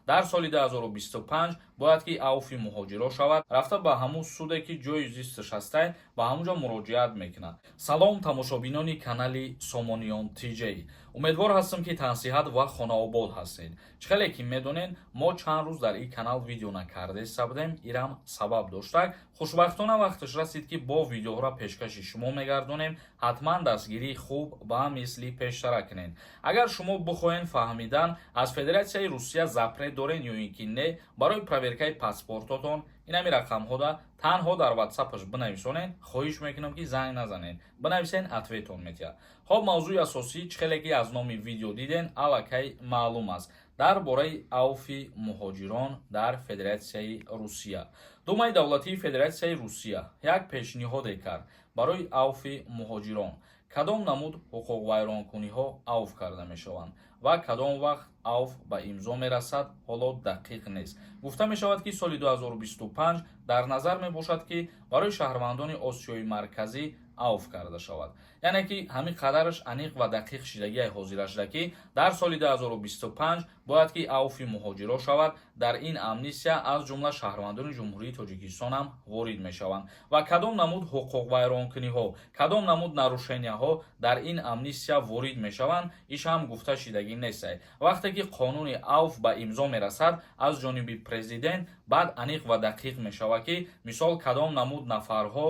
дар соли 2025 бояд ки авфи муҳоҷиро шавад, рафта ба ҳамун суде ки ҷои зисташ ҳастай ба ҳамунҷо муроҷиат мекунад. Салом тамошобинони канали Сомониён ТЖ. Умедвор ҳастам ки тансиҳат ва хонаобод ҳастед. Чхеле ки медонед, мо чанд рӯз дар ин канал видео накардеста будем, ирам сабаб доштак. Хушбахтона вақташ расид ки бо видеоҳоро пешкаши шумо мегардонем. ҳатман дастгирии хуб ба мисли пештара кунед. Агар шумо бихоҳед фаҳмидан аз Федератсияи Русия запрет доред ё ин ки не, барои проверкаи паспортотон инами рақамҳода танҳо дар WhatsApp-аш бинависонед, хоҳиш мекунам ки занг назанед. Бинависен, ответон метиҳад. Хоб мавзӯи асосӣ чхеле ки аз номи видео диден аллакай маълум аст. дар бораи авфи муҳоҷирон дар Федератсияи Русия. Думаи давлатии Федератсияи Русия як пешниҳоде кард барои авфи муҳоҷирон. Кадом намуд ҳуқуқвайронкуниҳо авф карда мешаванд ва кадом вақт авф ба имзо мерасад, ҳоло дақиқ нест. Гуфта мешавад ки соли 2025 дар назар мебошад ки барои шаҳрвандони Осиёи марказӣ авф карда шавад. яъне ки ҳамин қадараш аниқ ва дақиқ шидагиай ҳозира шуда ки дар соли 2025 бояд ки авфи муҳоҷиро шавад. дар ин амнистия аз ҷумла шаҳрвандони ҷумҳурии Тоҷикистон ҳам ворид мешаванд ва кадом намуд ҳуқуқвайронкуниҳо, кадом намуд нарушенияҳо дар ин амнистия ворид мешаванд, иш ҳам гуфта шидагӣ нестай. вақте ки қонуни авф ба имзо мерасад аз ҷониби президент, баъд аниқ ва дақиқ мешавад ки мисол кадом намуд нафарҳо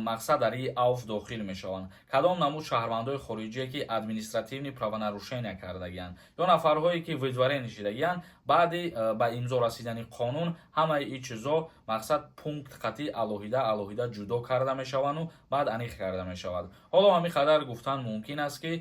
мақсад дар ин авф дохил мешаванд, кадом намуд шаҳрвандои хориҷие ки административни правонарушения кардагиянд ё нафарҳое ки видварени шидагиянд, баъди ба имзо расидани қонун ҳамаи ин чизо мақсад пункт қатъи алоҳида ҷудо карда мешаванду баъд аниқ карда мешавад. ҳоло ҳамин қадар гуфтан мумкин аст ки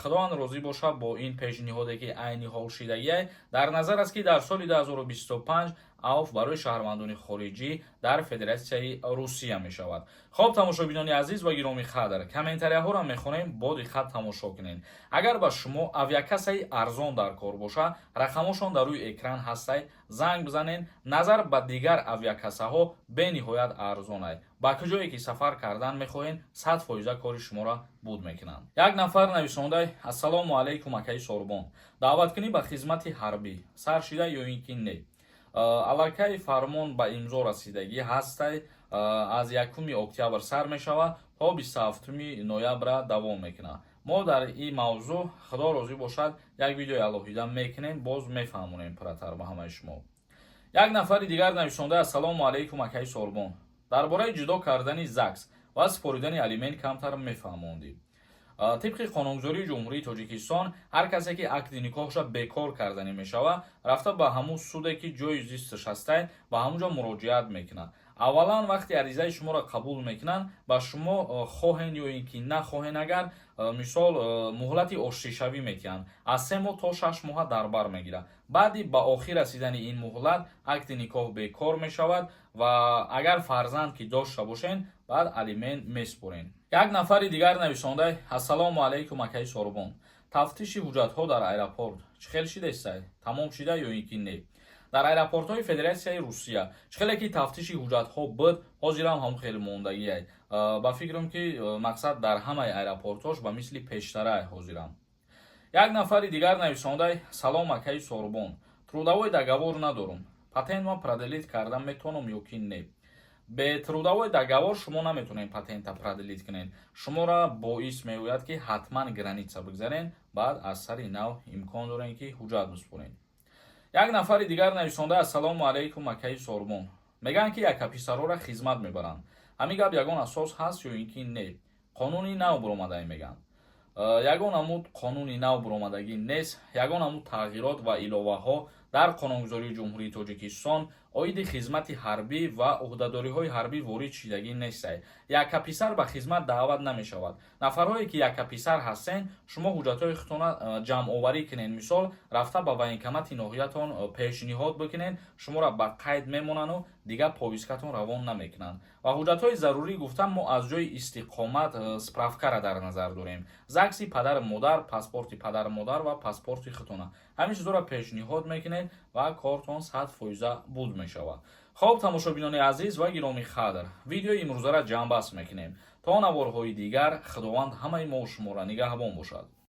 худованд розӣ бошад бо ин пешниҳоде ки айни ҳол шидагиай. дар назар аст ки дар соли 2025 авф барои шаҳрвандони хориҷӣ дар Федератсияи Русия мешавад. хоб тамошобинони азиз ва гироми қадр, комментарияҳоро мехонем, бо диққат тамошо кунед. агар ба шумо авиакассаи арзон дар кор бошад, рақамошон дар рӯи экран ҳастай, занг бизанед. назар ба дигар авиакассаҳо бениҳоят арзонай. ба куҷое ки сафар кардан мехоҳед, 100% кори шуморо буд мекунанд. як нафар нависондай: ассалому алайкум акаи Сорбон, даъваткунӣ ба хизмати ҳарбӣ саршида ё ин ки не? аллакай фармон ба имзо расидагӣ ҳастай, аз 1 октябр сар мешавад то 27 ноябра давом мекунад. мо дар ин мавзӯъ, худо розӣ бошад, як видеои алоҳида мекунем, боз мефаҳмонем пурратар ба ҳамаи шумо. як нафари дигар нависонда: ассалому алайкум акаи Сорбон, дар бораи ҷудо кардани ЗАГС ва споридани алимент камтар мефаҳмондӣ. тибқи қонунгузории ҷумҳурии Тоҷикистон, ҳар касе ки акди никоҳша бекор карданӣ мешавад, рафта ба ҳамун суде ки ҷои зисташ ҳастай ба ҳамунҷо муроҷиат мекунад. аввалан вақте аризаи шуморо қабул мекунанд, ба шумо хоҳен ё ин ки нахоҳен, агар мисол муҳлати оштишавӣ метиҳанд, аз 3 моҳ то 6 моҳа дар бар мегирад. баъди ба охир расидани ин муҳлат акди никоҳ бекор мешавад ва агар фарзанд ки дошта бошед, баъд алимент меспоред. як нафари дигар нависондай: ассалому алайкум акаи Сорбон, тафтиши ҳуҷҷатҳо дар аэропорт чӣ хел шидастай? Тамом шуда ё ин ки не? дар аэропортҳои Федератсияи Русия чхеле ки тафтиши ҳуҷҷатҳо буд, ҳозирам ҳам хеле мондагиай. ба фикрам ки мақсад дар ҳамаи аэропортҳош ба мисли пештарай ҳозирам. як нафари дигар нависондай: салом акаи Сорбон, трудовой договор надорум, патентро продлит карда метавонам ё ки не? бе трудовой договор шумо наметавонед патента продлит кунед. шуморо боис меояд ки ҳатман граница бигзаред, баъд аз сари нав имкон доред ки ҳуҷҷат биспоред. як нафари дигар нависонда: ассалому алайкум акаи Сорбон, мегӯянд ки якаписарҳоро хизмат мебаранд. ҳамин гап ягон асос ҳаст ё ин ки не? қонуни нав буромадаӣ мегӯянд. ягон намуд қонуни нав буромадагӣ нест. ягон намуд тағйирот ва иловаҳо дар қонунгузории ҷумҳурии Тоҷикистон оиди хизмати ҳарбӣ ва ӯҳдадориҳои ҳарбӣ ворид шидагӣ нестай. якаписар ба хизмат даъват намешавад. нафарҳое ки якаписар ҳастен, шумо ҳуҷҷатҳои худтонро ҷамъоварӣ кунед, мисол рафта ба военкомати ноҳиятон пешниҳод бикунед, шуморо ба қайд мемонанду дигар повисткатон равон намекунанд. ва ҳуҷҷатҳои зарурӣ гуфтам, мо аз ҷои истиқомат справкаро дар назар дорем. ЗАГСи падару модар, паспорти падару модар ва паспорти худтона. ҳамин чизоро пешниҳод мекунед ва кортон 100% буд мешавад. хоб тамошобинони азиз ва гироми қадр, видеои имрӯзаро ҷамъбаст мекунем. то наворҳои дигар, худованд ҳамаи мо шуморо нигаҳбон бошад.